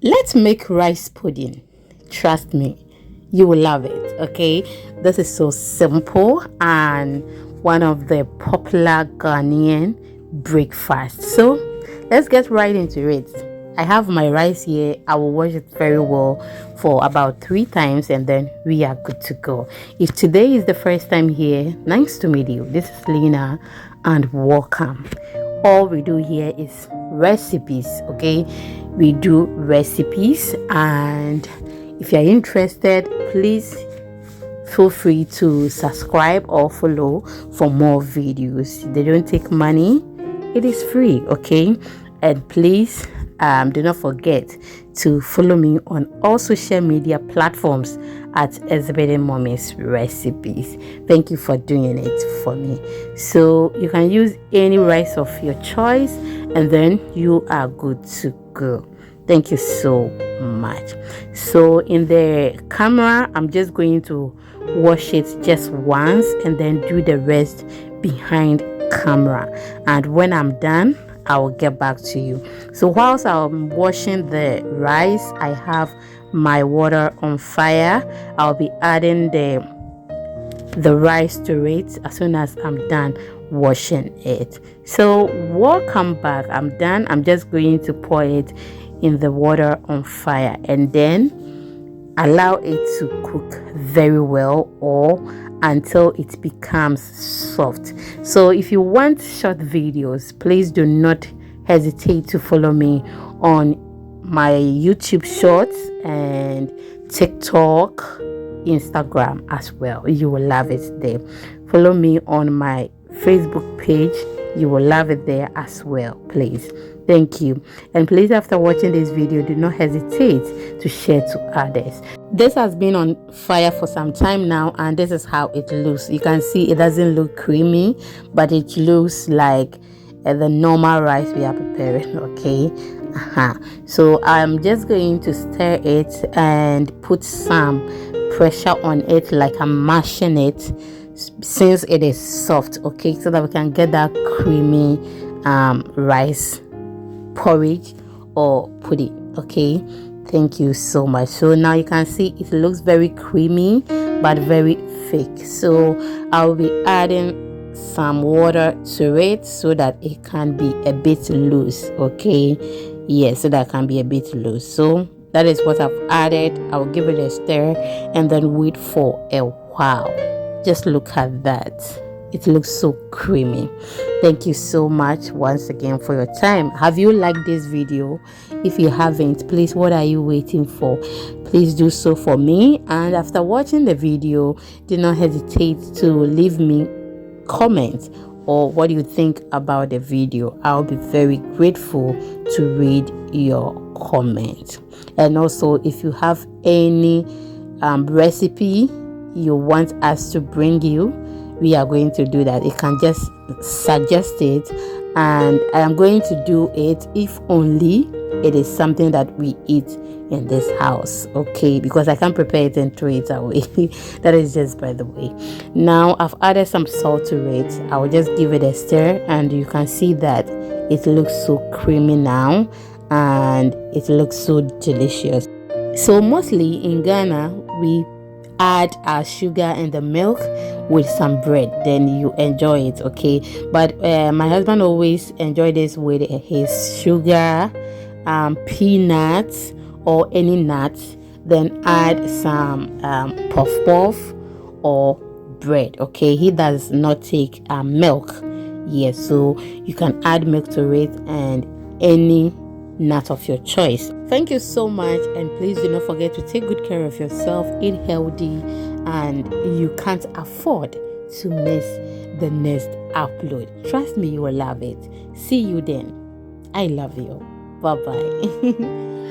Let's make rice pudding. Trust me, you will love it. Okay, this is so simple and one of the popular Ghanaian breakfasts. So let's get right into it. I have my rice here. I will wash it very well for about 3 times and then we are good to go. If today is the first time here, nice to meet you. This is Lena and welcome. All we do here is recipes. Okay, we do recipes, and if you're interested, please feel free to subscribe or follow for more videos. They don't take money, it is free. Okay, and please do not forget to follow me on all social media platforms at Exhibiting Mommy's Recipes. Thank you for doing it for me. So you can use any rice of your choice and then you are good to go. Thank you so much. So in the camera, I'm just going to wash it just once and then do the rest behind camera, and when I'm done I will get back to you. So whilst I'm washing the rice, I have my water on fire. I'll be adding the rice to it as soon as I'm done washing it. So welcome back. I'm done. I'm just going to pour it in the water on fire and then allow it to cook very well or until it becomes soft. So if you want short videos, please do not hesitate to follow me on my YouTube shorts and TikTok, Instagram as well. You will love it there. Follow me on my Facebook page. You will love it there as well, please. Thank you. And please, after watching this video, do not hesitate to share to others. This has been on fire for some time now, and this is how it looks. You can see it doesn't look creamy, but it looks like the normal rice we are preparing. Okay, so I'm just going to stir it and put some pressure on it, like I'm mashing it since it is soft. Okay, so that we can get that creamy rice porridge or pudding. Okay, thank you so much. So now you can see it looks very creamy but very thick, so I'll be adding some water to it so that it can be a bit loose. Okay, yes, so that can be a bit loose. So that is what I've added. I'll give it a stir and then wait for a while. Just look at that. It looks so creamy. Thank you so much once again for your time. Have you liked this video? If you haven't, please, what are you waiting for? Please do so for me. And after watching the video, do not hesitate to leave me comments or what you think about the video. I'll be very grateful to read your comment. And also, if you have any recipe you want us to bring you, we are going to do that. You can just suggest it and I am going to do it if only it is something that we eat in this house. Okay, because I can't prepare it and throw it away. That is just by the way. Now I've added some salt to it. I will just give it a stir and you can see that it looks so creamy now and it looks so delicious. So mostly in Ghana we add our sugar and the milk with some bread, then you enjoy it. Okay, but my husband always enjoy this with his sugar, peanuts or any nuts, then add some puff puff or bread. Okay, he does not take milk. Yes, so you can add milk to it and any nut of your choice. Thank you so much, and please do not forget to take good care of yourself, eat healthy, and you can't afford to miss the next upload. Trust me, you will love it. See you then. I love you. Bye bye.